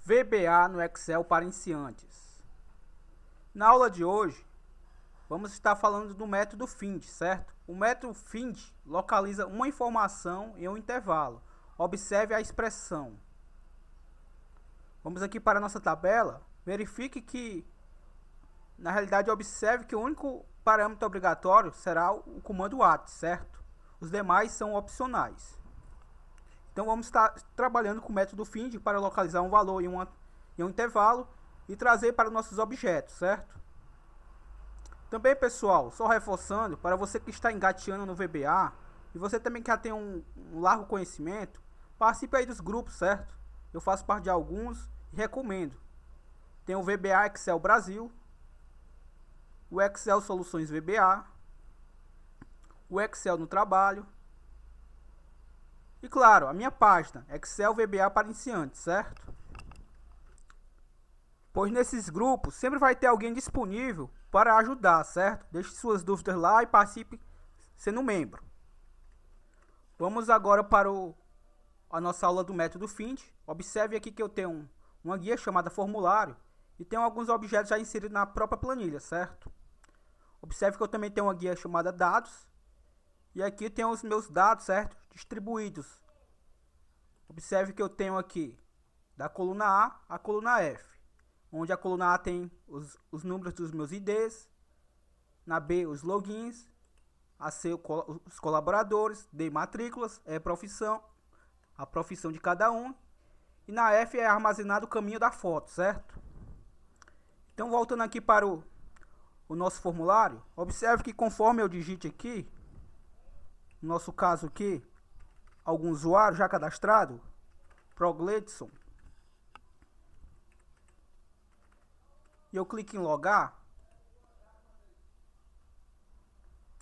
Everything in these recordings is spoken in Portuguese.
VBA no Excel para iniciantes. Na aula de hoje, vamos estar falando do método FIND, certo? O método FIND localiza uma informação em um intervalo. Observe a expressão. Vamos aqui para a nossa tabela. Verifique que, na realidade, observe que o único parâmetro obrigatório será o comando AT, certo? Os demais são opcionais. Então vamos estar trabalhando com o método FIND para localizar um valor em um intervalo e trazer para nossos objetos, certo? Também, pessoal, só reforçando, para você que está engateando no VBA e você também quer ter um largo conhecimento, participe aí dos grupos, certo? Eu faço parte de alguns e recomendo. Tem o VBA Excel Brasil, o Excel Soluções VBA, o Excel no Trabalho, e claro, a minha página, Excel VBA para iniciantes, certo? Pois nesses grupos sempre vai ter alguém disponível para ajudar, certo? Deixe suas dúvidas lá e participe sendo membro. Vamos agora para a nossa aula do método FIND. Observe aqui que eu tenho uma guia chamada formulário e tenho alguns objetos já inseridos na própria planilha, certo? Observe que eu também tenho uma guia chamada dados. E aqui tem os meus dados, certo? Distribuídos. Observe que eu tenho aqui da coluna A à coluna F. Onde a coluna A tem os números dos meus IDs. Na B, os logins. A C, os colaboradores. D, matrículas. E, profissão. A profissão de cada um. E na F é armazenado o caminho da foto, certo? Então, voltando aqui para o nosso formulário. Observe que conforme eu digite aqui, no nosso caso aqui, algum usuário já cadastrado, Progledson, e eu clico em logar,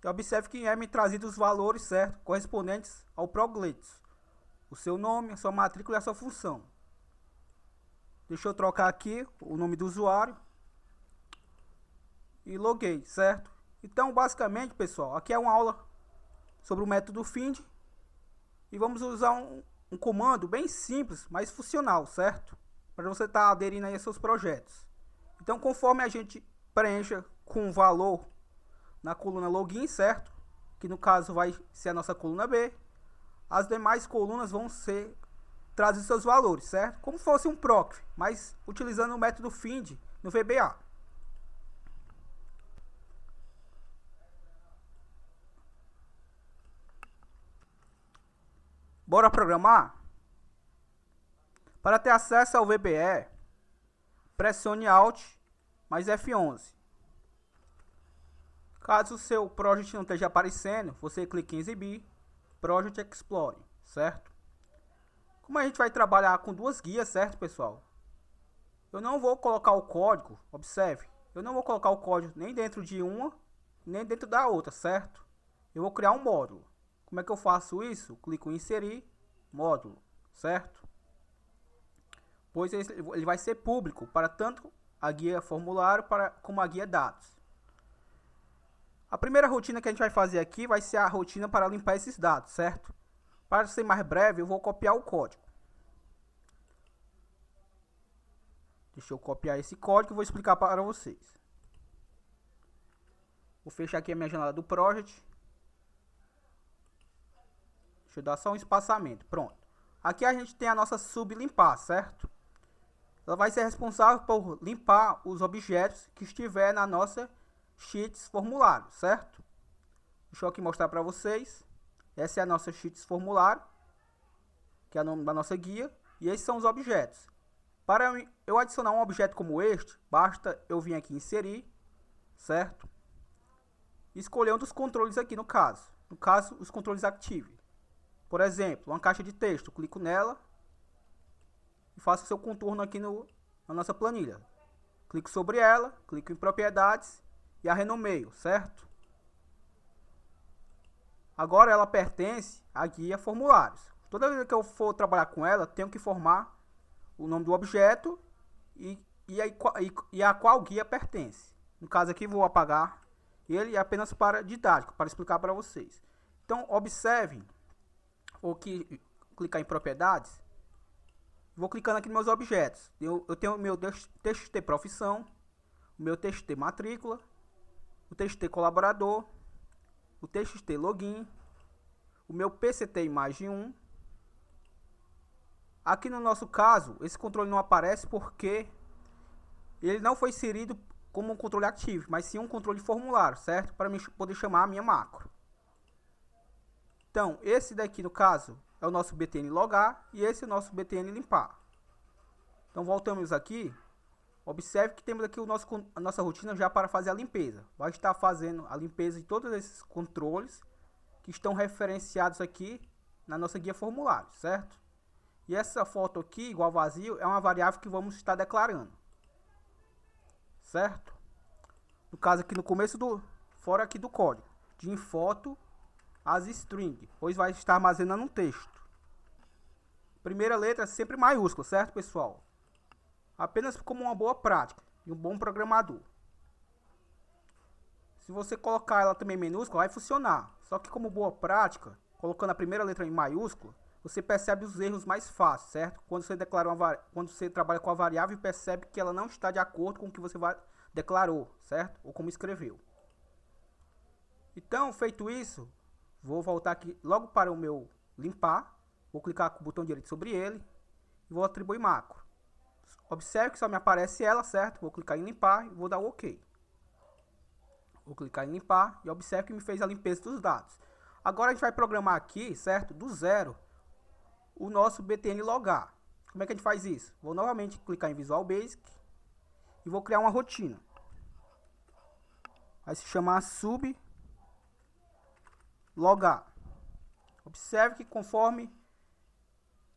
e observe que é me trazido os valores certos, correspondentes ao Progledson, o seu nome, a sua matrícula e a sua função. Deixa eu trocar aqui o nome do usuário e loguei, certo? Então, basicamente, pessoal, aqui é uma aula sobre o método FIND e vamos usar um comando bem simples, mas funcional, certo? Para você estar aderindo aí a seus projetos. Então, conforme a gente preencha com o valor na coluna login, certo? Que no caso vai ser a nossa coluna B. As demais colunas vão ser trazer seus valores, certo? Como se fosse um proc, mas utilizando o método FIND no VBA. Bora programar? Para ter acesso ao VBE, pressione Alt mais F11. Caso o seu project não esteja aparecendo, você clica em exibir, Project Explore, certo? Como a gente vai trabalhar com duas guias, certo, pessoal? Eu não vou colocar o código, observe, eu não vou colocar o código nem dentro de uma, nem dentro da outra, certo? Eu vou criar um módulo. Como é que eu faço isso? Clico em inserir módulo, certo? Pois ele vai ser público para tanto a guia formulário como a guia dados. A primeira rotina que a gente vai fazer aqui vai ser a rotina para limpar esses dados, certo? Para ser mais breve, eu vou copiar o código. Deixa eu copiar esse código e vou explicar para vocês. Vou fechar aqui a minha janela do project. Deixa eu dar só um espaçamento. Pronto. Aqui a gente tem a nossa sublimpar, certo? Ela vai ser responsável por limpar os objetos que estiver na nossa sheets formulário, certo? Deixa eu aqui mostrar para vocês. Essa é a nossa sheets formulário, que é o nome da nossa guia. E esses são os objetos. Para eu adicionar um objeto como este, basta eu vir aqui em inserir, certo? E escolher um dos controles aqui no caso. No caso, os controles Active. Por exemplo, uma caixa de texto, clico nela e faço o seu contorno aqui na nossa planilha. Clico sobre ela, clico em propriedades e a renomeio, certo? Agora ela pertence à guia formulários. Toda vez que eu for trabalhar com ela, tenho que formar o nome do objeto e a qual guia pertence. No caso aqui vou apagar ele apenas para didático, para explicar para vocês. Então observem ou que clicar em propriedades Vou clicando aqui nos meus objetos. Eu tenho o meu TXT profissão, o meu TXT matrícula, o TXT colaborador, o TXT login, o meu PCT imagem 1. Aqui no nosso caso, esse controle não aparece porque ele não foi inserido como um controle ativo, mas sim um controle formulário, certo? Para mim poder chamar a minha macro. Então, esse daqui no caso é o nosso btn logar e esse é o nosso btn limpar. Então voltamos aqui, observe que temos aqui a nossa rotina já para fazer a limpeza. Vai estar fazendo a limpeza de todos esses controles que estão referenciados aqui na nossa guia formulário, certo? E essa foto aqui, igual vazio, é uma variável que vamos estar declarando, certo? No caso aqui no começo fora aqui do código, de foto as string, pois vai estar armazenando um texto. Primeira letra é sempre maiúscula, certo, pessoal? Apenas como uma boa prática e um bom programador. Se você colocar ela também em minúscula, vai funcionar. Só que como boa prática, colocando a primeira letra em maiúscula, você percebe os erros mais fácil, certo? Quando você quando você trabalha com a variável e percebe que ela não está de acordo com o que você declarou, certo? Ou como escreveu. Então, feito isso, vou voltar aqui logo para o meu limpar. Vou clicar com o botão direito sobre ele e vou atribuir macro. Observe que só me aparece ela, certo? Vou clicar em limpar e vou dar o OK. Vou clicar em limpar e observe que me fez a limpeza dos dados. Agora a gente vai programar aqui, certo? Do zero, o nosso btn logar. Como é que a gente faz isso? Vou novamente clicar em Visual Basic e vou criar uma rotina. Vai se chamar sub logar. Observe que conforme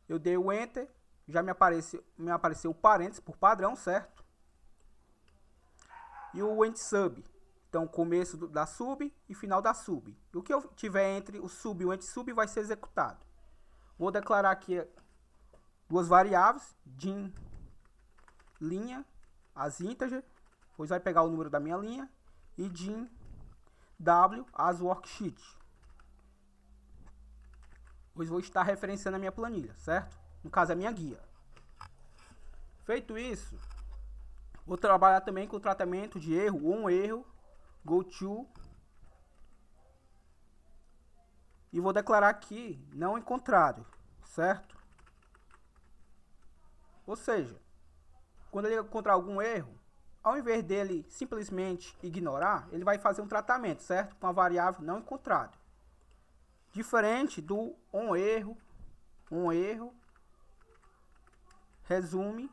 eu dei o Enter, já me apareceu o parênteses por padrão, certo? E o end sub. Então, começo da sub e final da sub. E o que eu tiver entre o sub e o end sub vai ser executado. Vou declarar aqui duas variáveis, din linha, as integer, pois vai pegar o número da minha linha, e din w, as worksheet, pois vou estar referenciando a minha planilha, certo? No caso, a minha guia. Feito isso, vou trabalhar também com o tratamento de erro, um erro, goTo, e vou declarar aqui não encontrado, certo? Ou seja, quando ele encontrar algum erro, ao invés dele simplesmente ignorar, ele vai fazer um tratamento, certo? Com a variável não encontrado. Diferente do um erro, resume,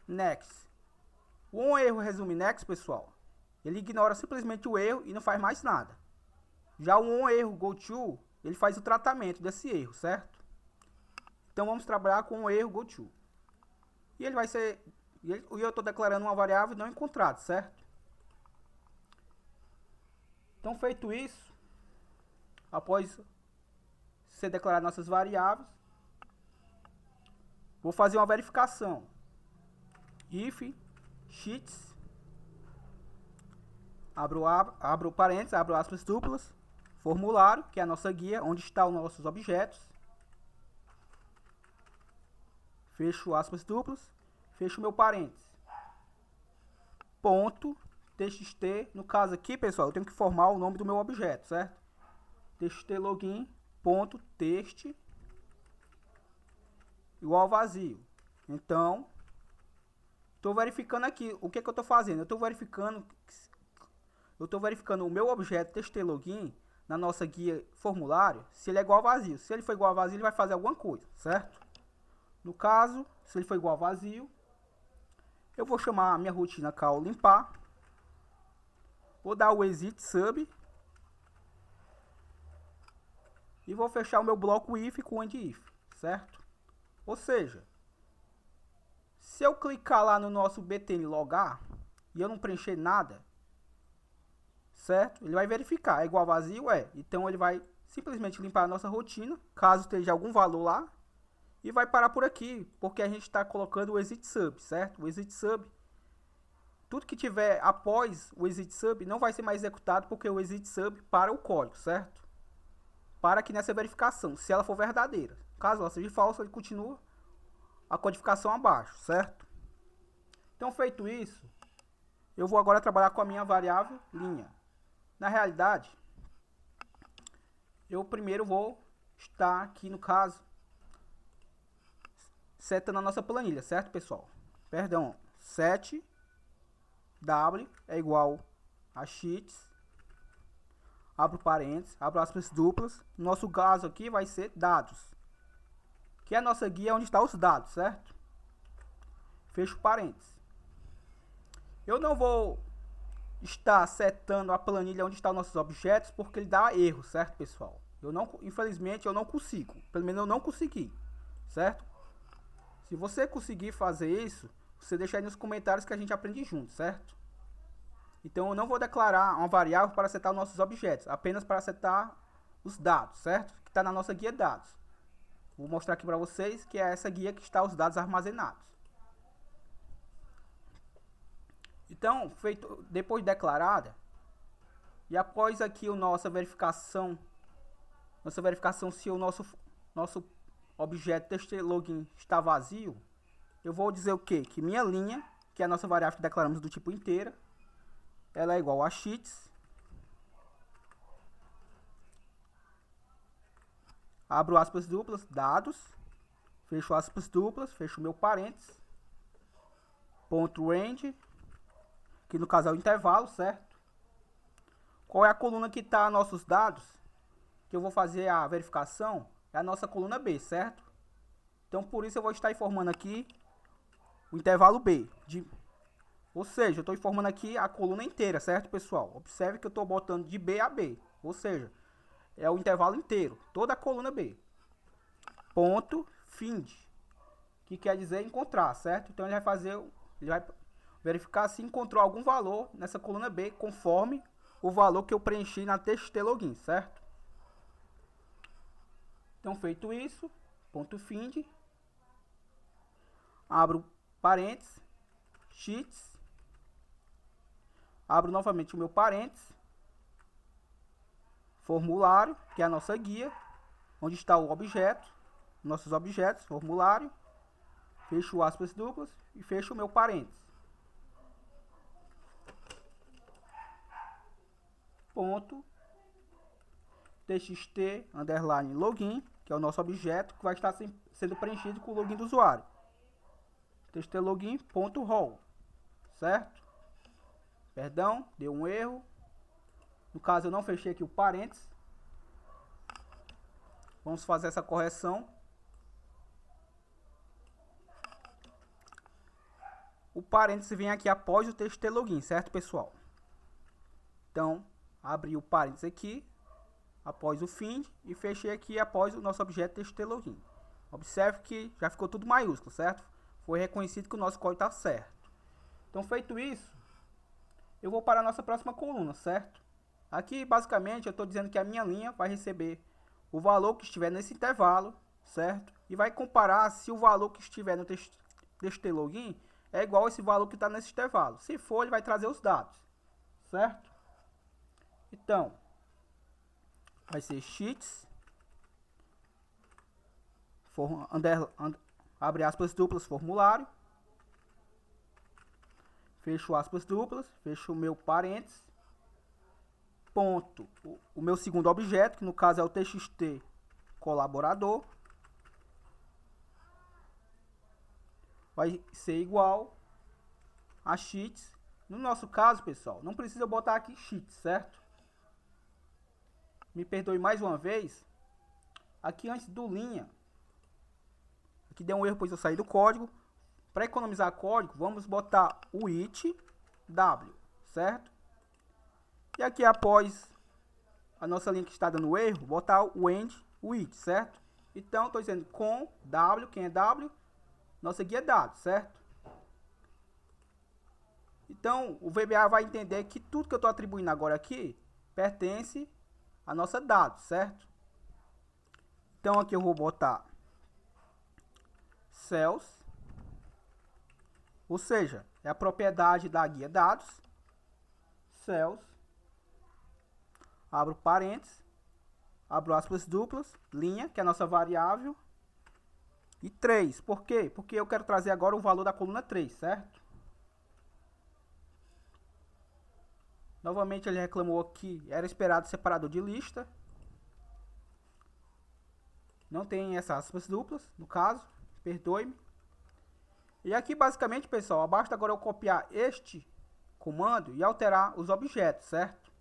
next. O um erro resume next, pessoal, ele ignora simplesmente o erro e não faz mais nada. Já o um erro goTo, ele faz o tratamento desse erro, certo? Então vamos trabalhar com o erro goTo. E ele vai ser, e eu estou declarando uma variável não encontrada, certo? Então, feito isso, após ser declarado nossas variáveis, vou fazer uma verificação. If sheets, abro parênteses, abro aspas duplas, formulário, que é a nossa guia, onde estão os nossos objetos. Fecho aspas duplas, fecho meu parênteses. Ponto txt, no caso aqui, pessoal, eu tenho que formar o nome do meu objeto, certo? Txt login, ponto text, igual vazio. Então, estou verificando aqui, o que eu estou fazendo? Eu estou verificando o meu objeto txt login na nossa guia formulário, se ele é igual a vazio. Se ele for igual a vazio, ele vai fazer alguma coisa, certo? No caso, se ele for igual a vazio, eu vou chamar a minha rotina call limpar. Vou dar o exit sub. E vou fechar o meu bloco if com end if, certo? Ou seja, se eu clicar lá no nosso btn logar e eu não preencher nada, certo? Ele vai verificar, é igual a vazio? É. Então ele vai simplesmente limpar a nossa rotina, caso esteja algum valor lá, e vai parar por aqui, porque a gente está colocando o exit sub, certo? O exit sub, tudo que tiver após o exit sub não vai ser mais executado, porque o exit sub para o código, certo? para aqui nessa verificação, se ela for verdadeira. Caso ela seja falsa, ele continua a codificação abaixo, certo? Então, feito isso, eu vou agora trabalhar com a minha variável linha. Na realidade, eu primeiro vou estar aqui, no caso, setando a nossa planilha, certo, pessoal? Perdão, set w é igual a sheets, abro parênteses, abro aspas duplas. Nosso caso aqui vai ser dados, que é a nossa guia onde está os dados, certo? Fecho parênteses. Eu não vou estar setando a planilha onde estão nossos objetos, porque ele dá erro, certo, pessoal? Infelizmente, eu não consigo. Pelo menos eu não consegui, certo? Se você conseguir fazer isso, você deixa aí nos comentários que a gente aprende junto, certo? Então, eu não vou declarar uma variável para setar os nossos objetos, apenas para setar os dados, certo? Que está na nossa guia dados. Vou mostrar aqui para vocês que é essa guia que está os dados armazenados. Então, depois de declarada, e após aqui a nossa verificação se o nosso objeto TXTLogin está vazio, eu vou dizer o quê? Que minha linha, que é a nossa variável que declaramos do tipo inteira, ela é igual a sheets, abro aspas duplas, dados, fecho aspas duplas, fecho meu parênteses, ponto range, que no caso é o intervalo, certo? Qual é a coluna que está nossos dados? Que eu vou fazer a verificação, é a nossa coluna B, certo? Então, por isso eu vou estar informando aqui o intervalo B. Ou seja, eu estou informando aqui a coluna inteira, certo, pessoal? Observe que eu estou botando de B a B. Ou seja, é o intervalo inteiro, toda a coluna B. Ponto find, que quer dizer encontrar, certo? Então, ele vai verificar se encontrou algum valor nessa coluna B, conforme o valor que eu preenchi na TXTLogin, certo? Então, feito isso, ponto find, abro parênteses, sheets, abro novamente o meu parênteses, formulário, que é a nossa guia, onde está o objeto, nossos objetos, formulário, fecho aspas duplas e fecho o meu parênteses. Ponto txt underline login, que é o nosso objeto que vai estar sendo preenchido com o login do usuário. txtlogin.role, certo? Perdão, deu um erro. No caso, eu não fechei aqui o parênteses. Vamos fazer essa correção. O parênteses vem aqui após o txtlogin, certo, pessoal? Então, abri o parênteses aqui após o find e fechei aqui após o nosso objeto TXTLogin. Observe que já ficou tudo maiúsculo, certo? Foi reconhecido que o nosso código está certo. Então, feito isso, eu vou para a nossa próxima coluna, certo? Aqui, basicamente, eu estou dizendo que a minha linha vai receber o valor que estiver nesse intervalo, certo? E vai comparar se o valor que estiver no TXTLogin é igual a esse valor que está nesse intervalo. Se for, ele vai trazer os dados, certo? Então, vai ser sheets, abre aspas duplas, formulário, fecho aspas duplas, fecho o meu parênteses, ponto, o meu segundo objeto, que no caso é o txt colaborador, vai ser igual a sheets. No nosso caso, pessoal, não precisa botar aqui sheets, certo? Me perdoe mais uma vez. Aqui antes do linha, aqui deu um erro, pois eu saí do código. Para economizar código, vamos botar o it w, certo? E aqui após a nossa linha que está dando erro, botar o end, o it, certo? Então, estou dizendo com w, quem é w? Nossa guia dados, certo? Então, o VBA vai entender que tudo que eu estou atribuindo agora aqui pertence a nossa dados, certo? Então, aqui eu vou botar cells, ou seja, é a propriedade da guia dados, cells, abro parênteses, abro aspas duplas, linha, que é a nossa variável, e 3. Por quê? Porque eu quero trazer agora o valor da coluna 3, certo? Novamente ele reclamou que era esperado separador de lista. Não tem essas aspas duplas, no caso, perdoe-me. E aqui basicamente, pessoal, basta agora eu copiar este comando e alterar os objetos, certo?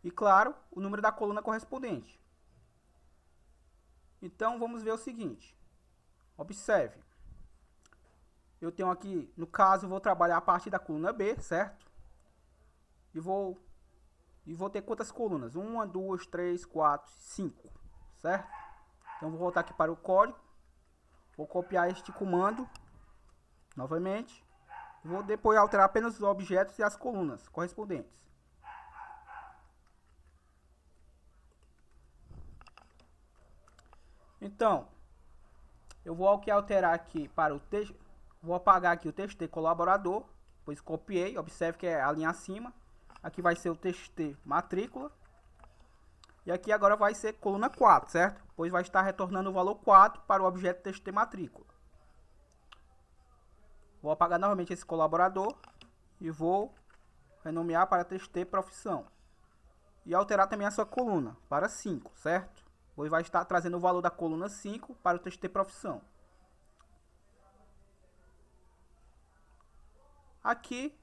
E claro, o número da coluna correspondente. Então vamos ver o seguinte. Observe. Eu tenho aqui, no caso, vou trabalhar a partir da coluna B, certo? E vou ter quantas colunas? 1, 2, 3, 4, 5, certo? Então vou voltar aqui para o código. Vou copiar este comando novamente. Vou depois alterar apenas os objetos e as colunas correspondentes. Então, eu vou alterar aqui para o texto. Vou apagar aqui o txt colaborador, pois copiei. Observe que é a linha acima. Aqui vai ser o txt matrícula. E aqui agora vai ser coluna 4, certo? Pois vai estar retornando o valor 4 para o objeto txt matrícula. Vou apagar novamente esse colaborador e vou renomear para txt profissão. E alterar também a sua coluna para 5, certo? Pois vai estar trazendo o valor da coluna 5 para o txt profissão. Aqui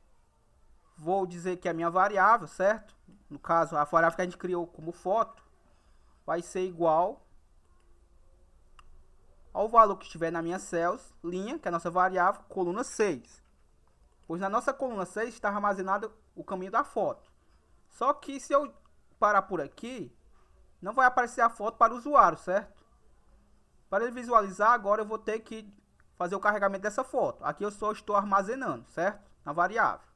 vou dizer que a minha variável, certo? No caso, a variável que a gente criou como foto vai ser igual ao valor que estiver na minha cells, linha, que é a nossa variável, coluna 6. Pois na nossa coluna 6 está armazenado o caminho da foto. Só que se eu parar por aqui, não vai aparecer a foto para o usuário, certo? Para ele visualizar, agora eu vou ter que fazer o carregamento dessa foto. Aqui eu só estou armazenando, certo? Na variável.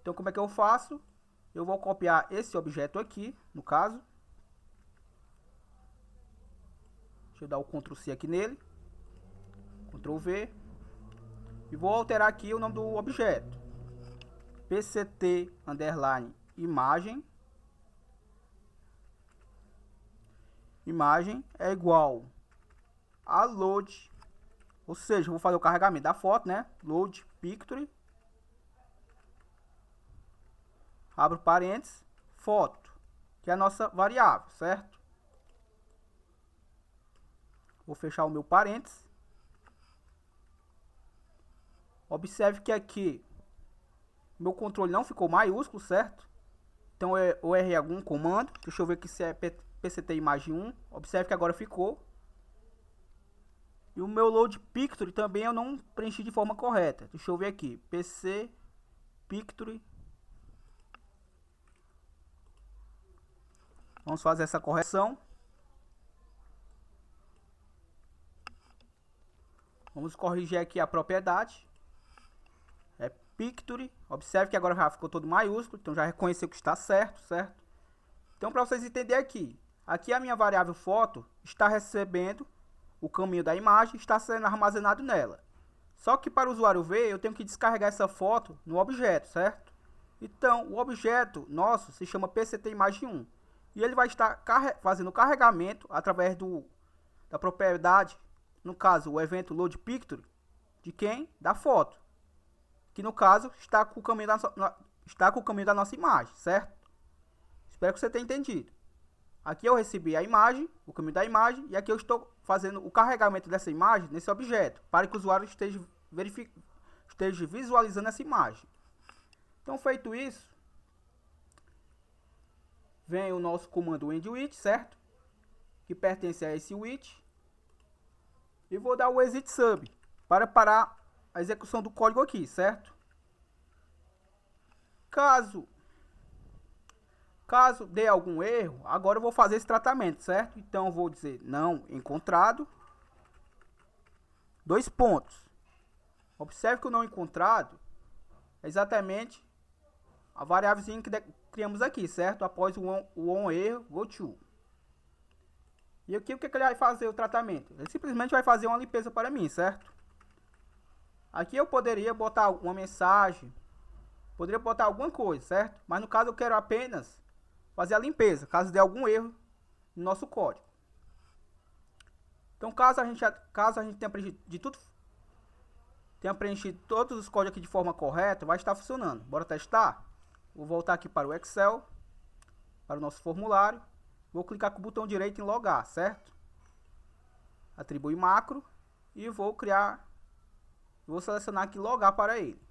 Então como é que eu faço? Eu vou copiar esse objeto aqui, no caso. Deixa eu dar o Ctrl C aqui nele. Ctrl V. E vou alterar aqui o nome do objeto. pct_imagem. Imagem é igual a load. Ou seja, eu vou fazer o carregamento da foto, né? Load picture. Abro parênteses. Foto. Que é a nossa variável, certo? Vou fechar o meu parênteses. Observe que aqui meu controle não ficou maiúsculo, certo? Então eu errei algum comando. Deixa eu ver aqui se é pct imagem 1. Observe que agora ficou. E o meu load picture também eu não preenchi de forma correta. Deixa eu ver aqui. pc picture. Vamos fazer essa correção. Vamos corrigir aqui a propriedade. É picture. Observe que agora já ficou todo maiúsculo. Então já reconheceu que está certo, certo? Então para vocês entenderem aqui a minha variável foto está recebendo o caminho da imagem, está sendo armazenado nela. Só que para o usuário ver, eu tenho que descarregar essa foto no objeto, certo? Então o objeto nosso se chama pct_imagem1. E ele vai estar fazendo o carregamento através da propriedade, no caso o evento load picture, de quem? Da foto. Que no caso está com o caminho da nossa imagem, certo? Espero que você tenha entendido. Aqui eu recebi a imagem, o caminho da imagem, e aqui eu estou fazendo o carregamento dessa imagem nesse objeto, para que o usuário esteja visualizando essa imagem. Então feito isso, vem o nosso comando endWith, certo? Que pertence a esse with. E vou dar o exit sub para parar a execução do código aqui, certo? Caso dê algum erro, agora eu vou fazer esse tratamento, certo? Então eu vou dizer não encontrado. 2 pontos. Observe que o não encontrado é exatamente a variávelzinha que criamos aqui, certo? Após o on erro, go to. E aqui o que ele vai fazer o tratamento? Ele simplesmente vai fazer uma limpeza para mim, certo? Aqui eu poderia botar uma mensagem, poderia botar alguma coisa, certo? Mas no caso eu quero apenas fazer a limpeza. Caso dê algum erro no nosso código. Então, caso a gente tenha preenchido todos os códigos aqui de forma correta, vai estar funcionando. Bora testar? Vou voltar aqui para o Excel, para o nosso formulário. Vou clicar com o botão direito em logar, certo? Atribuir macro e vou selecionar aqui logar para ele.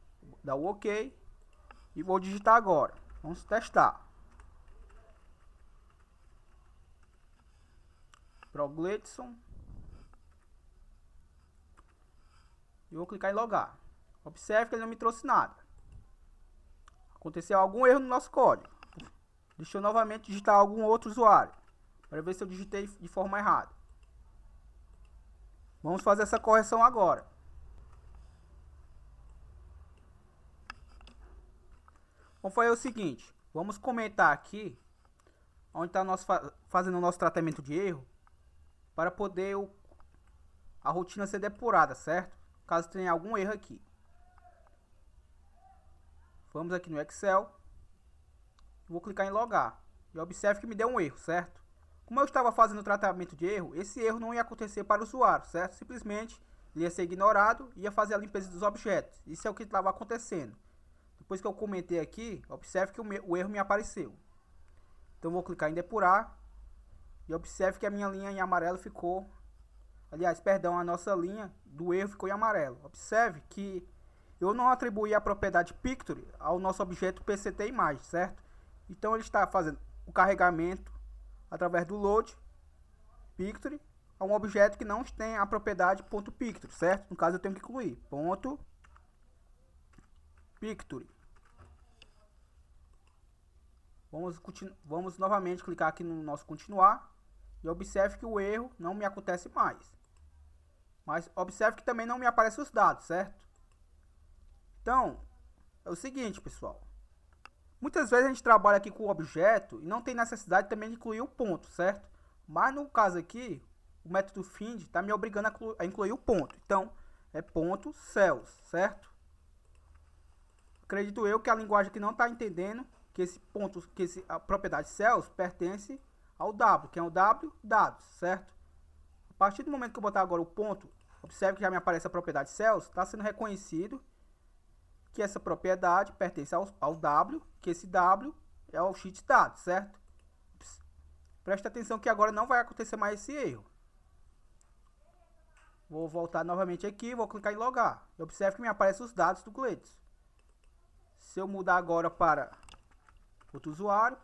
Dar o OK e vou digitar agora. Vamos testar. Progledson. E vou clicar em logar. Observe que ele não me trouxe nada. Aconteceu algum erro no nosso código. Deixa eu novamente digitar algum outro usuário, para ver se eu digitei de forma errada. Vamos fazer essa correção agora. Vamos fazer o seguinte. Vamos comentar aqui onde está fazendo o nosso tratamento de erro, para poder a rotina ser depurada, certo? Caso tenha algum erro aqui. Vamos aqui no Excel. Vou clicar em logar. E observe que me deu um erro, certo? Como eu estava fazendo o tratamento de erro, esse erro não ia acontecer para o usuário, certo? Simplesmente ele ia ser ignorado e ia fazer a limpeza dos objetos. Isso é o que estava acontecendo. Depois que eu comentei aqui, observe que o erro me apareceu. Então vou clicar em depurar. E observe que a minha linha em amarelo ficou... Aliás, perdão, a nossa linha do erro ficou em amarelo. Observe que eu não atribuí a propriedade Pictory ao nosso objeto PCT imagem, certo? Então ele está fazendo o carregamento através do load Pictory a um objeto que não tem a propriedade .pictory, certo? No caso eu tenho que incluir .pictory. Vamos novamente clicar aqui no nosso continuar e observe que o erro não me acontece mais. Mas observe que também não me aparecem os dados, certo? Então, é o seguinte, pessoal. Muitas vezes a gente trabalha aqui com o objeto e não tem necessidade também de incluir o ponto, certo? Mas no caso aqui, o método find está me obrigando a incluir o ponto. Então, é ponto cells, certo? Acredito eu que a linguagem aqui não está entendendo que a propriedade cells pertence ao W, que é o W dados, certo? A partir do momento que eu botar agora o ponto, observe que já me aparece a propriedade cells, está sendo reconhecido que essa propriedade pertence ao W, que esse W é o sheet dados, certo? Preste atenção que agora não vai acontecer mais esse erro. Vou voltar novamente aqui, vou clicar em logar. Observe que me aparecem os dados do Gledson. Se eu mudar agora para outro usuário,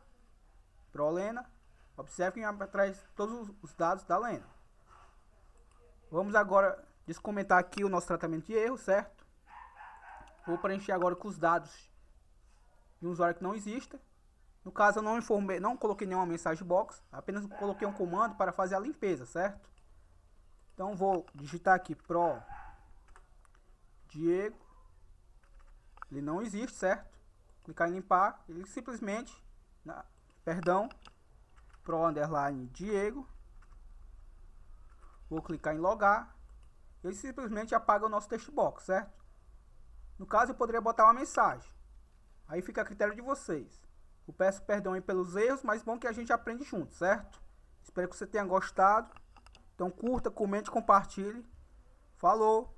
ProLena, observe que me traz todos os dados da Lena. Vamos agora descomentar aqui o nosso tratamento de erro, certo? Vou preencher agora com os dados de um usuário que não exista. No caso, eu não coloquei nenhuma mensagem box, apenas coloquei um comando para fazer a limpeza, certo? Então vou digitar aqui pro Diego. Ele não existe, certo? Clicar em limpar, ele simplesmente, pro underline Diego. Vou clicar em logar. Ele simplesmente apaga o nosso text box, certo? No caso, eu poderia botar uma mensagem. Aí fica a critério de vocês. Eu peço perdão aí pelos erros, mas bom que a gente aprende junto, certo? Espero que você tenha gostado. Então curta, comente, compartilhe. Falou!